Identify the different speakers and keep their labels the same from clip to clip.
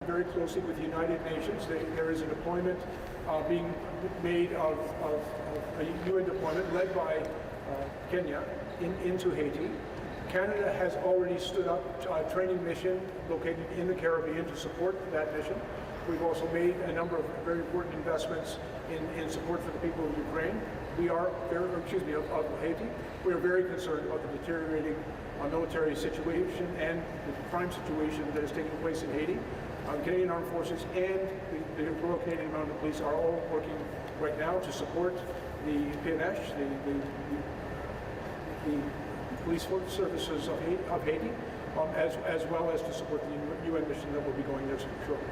Speaker 1: very closely with the United Nations. There is a deployment being made of a UN deployment led by Kenya into Haiti. Canada has already stood up a training mission located in the Caribbean to support that mission. We've also made a number of very important investments in support for the people of Ukraine. We are, of Haiti. We are very concerned about the deteriorating military situation and the crime situation that is taking place in Haiti. Canadian Armed Forces and the Royal Canadian Mounted Police are all working right now to support the PNH, the police services of Haiti, as well as to support the UN mission that will be going there shortly.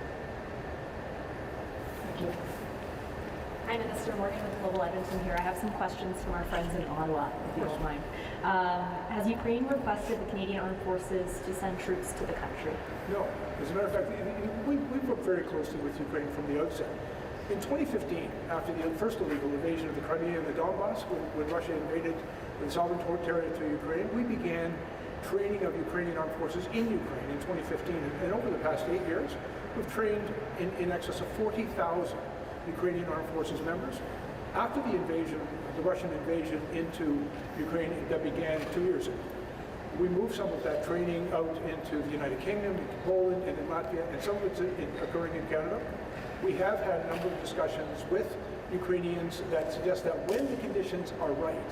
Speaker 2: Thank you. Hi, Minister. Morgan with Global Edmonton here. I have some questions from our friends in Ottawa, if you don't mind. Has Ukraine requested the Canadian Armed Forces to send troops to the country?
Speaker 1: No. As a matter of fact, we've worked very closely with Ukraine from the outset. In 2015, after the first illegal invasion of the Crimea and the Donbass, when Russia invaded the sovereign territory to Ukraine, we began training of Ukrainian armed forces in Ukraine in 2015. And over the past 8 years, we've trained in excess of 40,000 Ukrainian armed forces members. After the invasion, the Russian invasion into Ukraine that began 2 years ago, we moved some of that training out into the United Kingdom, into Poland, and in Latvia, and some of it's occurring in Canada. We have had a number of discussions with Ukrainians that suggest that when the conditions are right,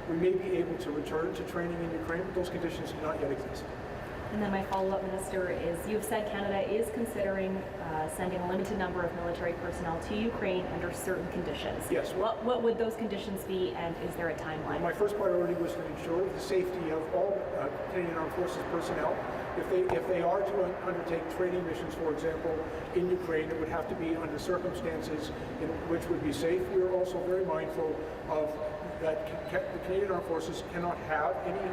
Speaker 1: we may be able to return to training in Ukraine, but those conditions do not yet exist.
Speaker 2: And then my follow-up, Minister, is you've said Canada is considering sending a limited number of military personnel to Ukraine under certain conditions.
Speaker 1: Yes.
Speaker 2: What would those conditions be, and is there a timeline?
Speaker 1: My first priority was to ensure the safety of all Canadian Armed Forces personnel. If they are to undertake training missions, for example, in Ukraine, it would have to be under circumstances in which would be safe. We are also very mindful of that the Canadian Armed Forces cannot have any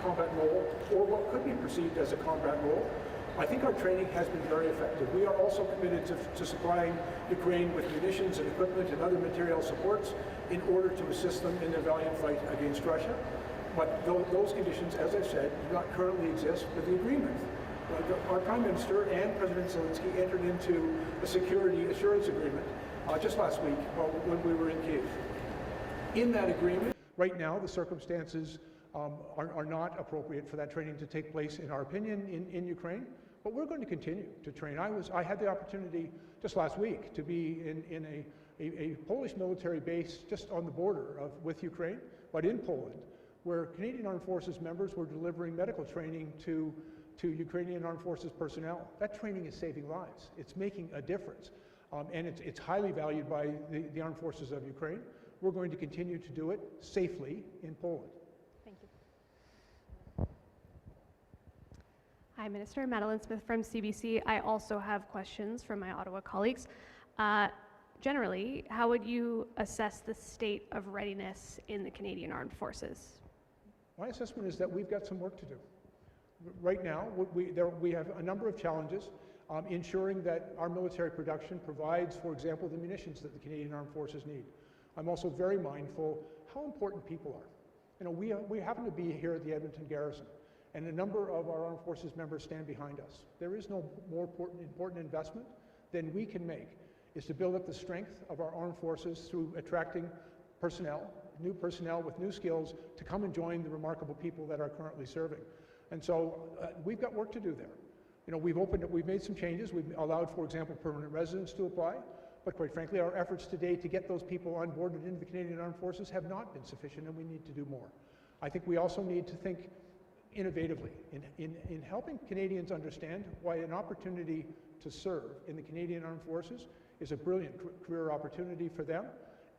Speaker 1: combat role or what could be perceived as a combat role. I think our training has been very effective. We are also committed to supplying Ukraine with munitions and equipment and other material supports in order to assist them in their valiant fight against Russia. But those conditions, as I said, do not currently exist with the agreement. Our Prime Minister and President Zelensky entered into a security assurance agreement just last week when we were in Kyiv. In that agreement, right now the circumstances are not appropriate for that training to take place, in our opinion, in Ukraine. But we're going to continue to train. I had the opportunity just last week to be in a Polish military base just on the border with Ukraine, but in Poland, where Canadian Armed Forces members were delivering medical training to Ukrainian Armed Forces personnel. That training is saving lives. It's making a difference. And it's highly valued by the Armed Forces of Ukraine. We're going to continue to do it safely in Poland.
Speaker 2: Thank you.
Speaker 3: Hi, Minister. Madeline Smith from CBC. I also have questions from my Ottawa colleagues. Generally, how would you assess the state of readiness in the Canadian Armed Forces?
Speaker 1: My assessment is that we've got some work to do. Right now, we have a number of challenges ensuring that our military production provides, for example, the munitions that the Canadian Armed Forces need. I'm also very mindful how important people are. You know, we happen to be here at the Edmonton Garrison, and a number of our Armed Forces members stand behind us. There is no more important investment than we can make is to build up the strength of our armed forces through attracting personnel, new personnel with new skills to come and join the remarkable people that are currently serving. And so we've got work to do there. You know, we've made some changes. We've allowed, for example, permanent residents to apply. But quite frankly, our efforts today to get those people onboarded into the Canadian Armed Forces have not been sufficient, and we need to do more. I think we also need to think innovatively in helping Canadians understand why an opportunity to serve in the Canadian Armed Forces is a brilliant career opportunity for them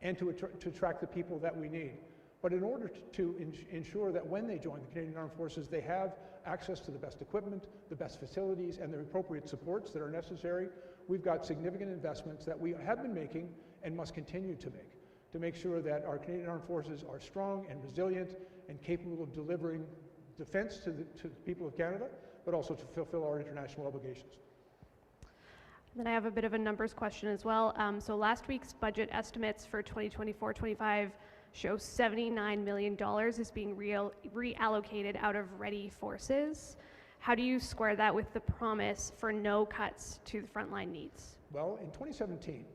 Speaker 1: and to attract the people that we need. But in order to ensure that when they join the Canadian Armed Forces, they have access to the best equipment, the best facilities, and the appropriate supports that are necessary, we've got significant investments that we have been making and must continue to make sure that our Canadian Armed Forces are strong and resilient and capable of delivering defense to the people of Canada, but also to fulfill our international obligations.
Speaker 3: Then I have a bit of a numbers question as well. So last week's budget estimates for 2024-25 show $79 million is being reallocated out of ready forces. How do you square that with the promise for no cuts to the frontline needs?
Speaker 1: Well, in 2017,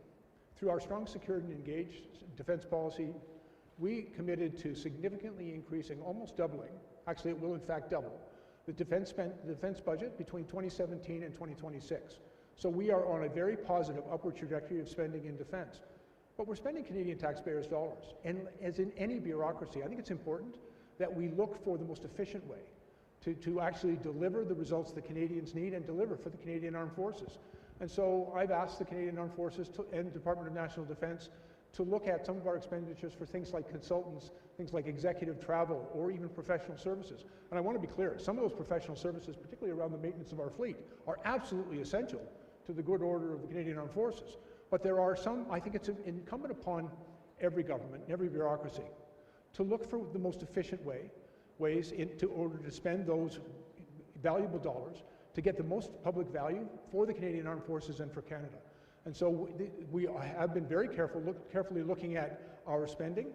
Speaker 1: through our strong, secured, and engaged defense policy, we committed to significantly increasing, almost doubling, actually it will in fact double, the defense budget between 2017 and 2026. So we are on a very positive upward trajectory of spending in defense. But we're spending Canadian taxpayers' dollars. And as in any bureaucracy, I think it's important that we look for the most efficient way to actually deliver the results that Canadians need and deliver for the Canadian Armed Forces. And so I've asked the Canadian Armed Forces and the Department of National Defence to look at some of our expenditures for things like consultants, things like executive travel, or even professional services. And I want to be clear, some of those professional services, particularly around the maintenance of our fleet, are absolutely essential to the good order of the Canadian Armed Forces. But there are some, I think it's incumbent upon every government, every bureaucracy, to look for the most efficient ways in order to spend those valuable dollars to get the most public value for the Canadian Armed Forces and for Canada. And so we have been very carefully looking at our spending,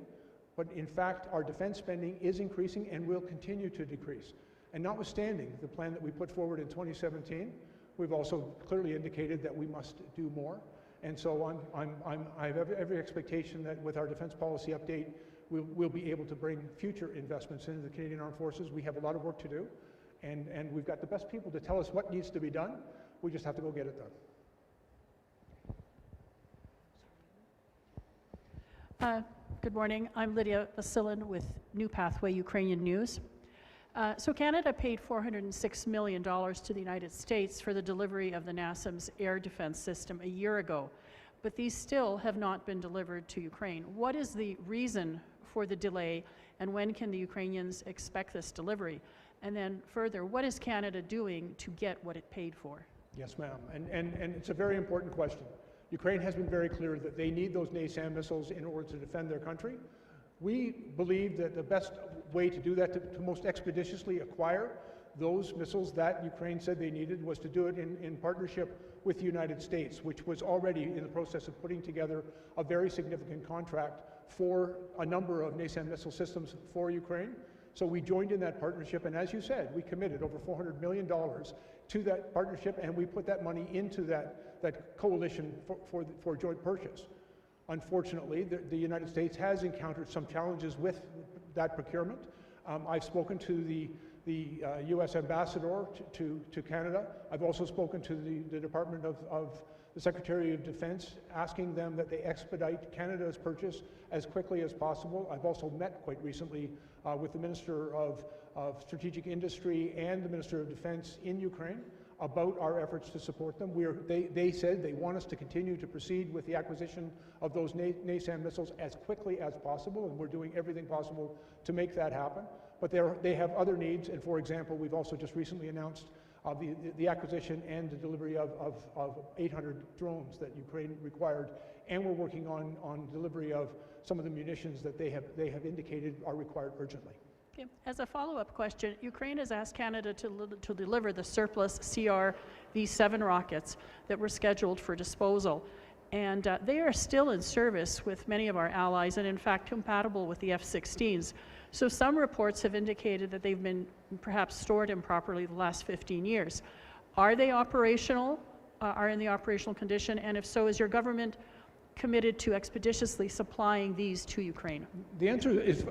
Speaker 1: but in fact our defense spending is increasing and will continue to decrease. And notwithstanding the plan that we put forward in 2017, we've also clearly indicated that we must do more. And so I have every expectation that with our defense policy update, we'll be able to bring future investments into the Canadian Armed Forces. We have a lot of work to do, and we've got the best people to tell us what needs to be done. We just have to go get it done.
Speaker 4: Good morning. I'm Lydia Vasilin with New Pathway Ukrainian News. So Canada paid $406 million to the United States for the delivery of the NASAMS air defense system a year ago, but these still have not been delivered to Ukraine. What is the reason for the delay, and when can the Ukrainians expect this delivery? And then further, what is Canada doing to get what it paid for?
Speaker 1: Yes, ma'am, and it's a very important question. Ukraine has been very clear that they need those NASAM missiles in order to defend their country. We believe that the best way to do that, to most expeditiously acquire those missiles that Ukraine said they needed, was to do it in partnership with the United States, which was already in the process of putting together a very significant contract for a number of NASAM missile systems for Ukraine. So we joined in that partnership, and as you said, we committed over $400 million to that partnership, and we put that money into that coalition for joint purchase. Unfortunately, the United States has encountered some challenges with that procurement. I've spoken to the U.S. ambassador to Canada. I've also spoken to the Department of the Secretary of Defense, asking them that they expedite Canada's purchase as quickly as possible. I've also met quite recently with the Minister of Strategic Industry and the Minister of Defense in Ukraine about our efforts to support them. They said they want us to continue to proceed with the acquisition of those NASAM missiles as quickly as possible, and we're doing everything possible to make that happen. But they have other needs, and for example, we've also just recently announced the acquisition and the delivery of 800 drones that Ukraine required, and we're working on delivery of some of the munitions that they have indicated are required urgently.
Speaker 4: Okay. As a follow-up question, Ukraine has asked Canada to deliver the surplus CR-V7 rockets that were scheduled for disposal. And they are still in service with many of our allies and in fact compatible with the F-16s. So some reports have indicated that they've been perhaps stored improperly the last 15 years. Are they operational, are in the operational condition? And if so, is your government committed to expeditiously supplying these to Ukraine?
Speaker 1: The answer is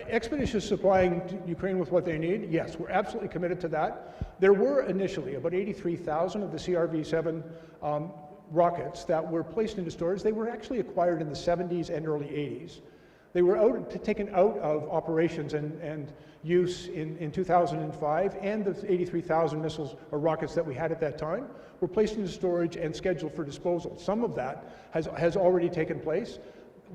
Speaker 1: expeditious supplying Ukraine with what they need. Yes, we're absolutely committed to that. There were initially about 83,000 of the CR-V7 rockets that were placed into storage. They were actually acquired in the 70s and early 80s. They were taken out of operations and use in 2005, and the 83,000 missiles or rockets that we had at that time were placed into storage and scheduled for disposal. Some of that has already taken place.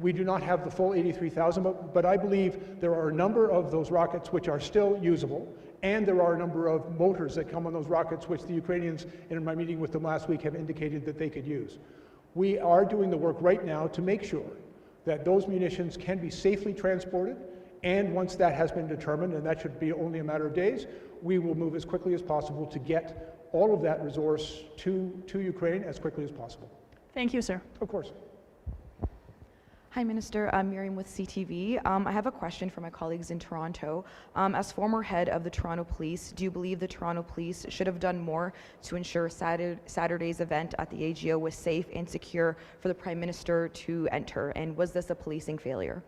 Speaker 1: We do not have the full 83,000, but I believe there are a number of those rockets which are still usable, and there are a number of motors that come on those rockets which the Ukrainians, in my meeting with them last week, have indicated that they could use. We are doing the work right now to make sure that those munitions can be safely transported, and once that has been determined, and that should be only a matter of days, we will move as quickly as possible to get all of that resource to Ukraine as quickly as possible.
Speaker 4: Thank you, sir.
Speaker 1: Of course.
Speaker 5: Hi, Minister. I'm Miriam with CTV. I have a question for my colleagues in Toronto. As former head of the Toronto Police, do you believe the Toronto Police should have done more to ensure Saturday's event at the AGO was safe and secure for the Prime Minister to enter? And was this a policing failure?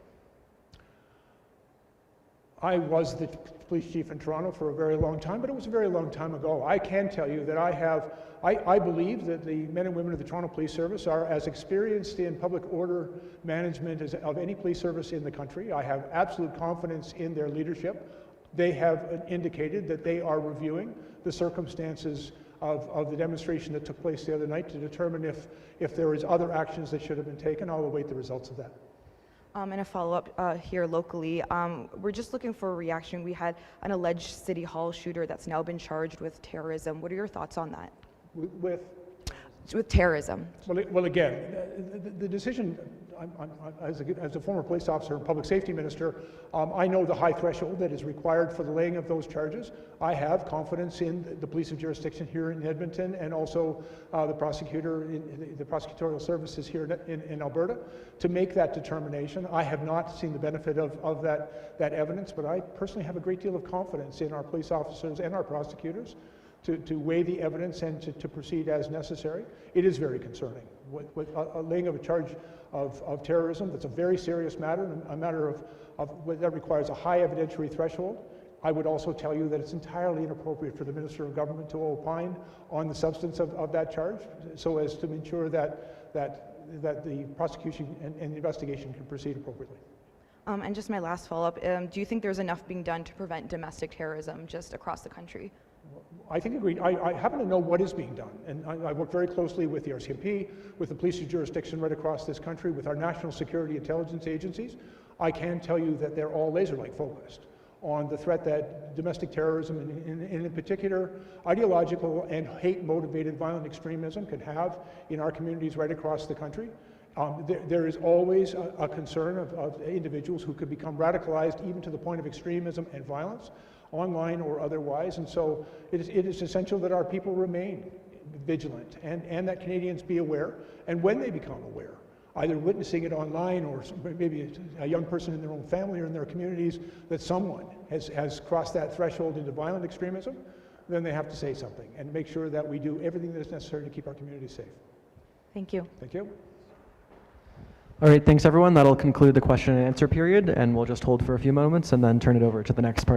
Speaker 1: I was the police chief in Toronto for a very long time, but it was a very long time ago. I can tell you that I believe that the men and women of the Toronto Police Service are as experienced in public order management as of any police service in the country. I have absolute confidence in their leadership. They have indicated that they are reviewing the circumstances of the demonstration that took place the other night to determine if there is other actions that should have been taken. I'll await the results of that.
Speaker 5: And a follow-up here locally. We're just looking for a reaction. We had an alleged City Hall shooter that's now been charged with terrorism. What are your thoughts on that?
Speaker 1: With
Speaker 5: terrorism.
Speaker 1: Well, again, the decision, as a former police officer and public safety minister, I know the high threshold that is required for the laying of those charges. I have confidence in the police of jurisdiction here in Edmonton and also the prosecutorial services here in Alberta to make that determination. I have not seen the benefit of that evidence, but I personally have a great deal of confidence in our police officers and our prosecutors to weigh the evidence and to proceed as necessary. It is very concerning. With a laying of a charge of terrorism, that's a very serious matter, a matter that requires a high evidentiary threshold. I would also tell you that it's entirely inappropriate for the Minister of Government to opine on the substance of that charge, so as to ensure that the prosecution and the investigation can proceed appropriately.
Speaker 5: And just my last follow-up, do you think there's enough being done to prevent domestic terrorism just across the country?
Speaker 1: I think agreed. I happen to know what is being done, and I work very closely with the RCMP, with the police of jurisdiction right across this country, with our national security intelligence agencies. I can tell you that they're all laser-like focused on the threat that domestic terrorism, and in particular ideological and hate-motivated violent extremism, can have in our communities right across the country. There is always a concern of individuals who could become radicalized even to the point of extremism and violence, online or otherwise, and so it is essential that our people remain vigilant and that Canadians be aware, and when they become aware, either witnessing it online or maybe a young person in their own family or in their communities, that someone has crossed that threshold into violent extremism, then they have to say something and make sure that we do everything that is necessary to keep our communities safe.
Speaker 5: Thank you.
Speaker 1: Thank you.
Speaker 6: All right, thanks everyone. That'll conclude the question and answer period, and we'll just hold for a few moments and then turn it over to the next part.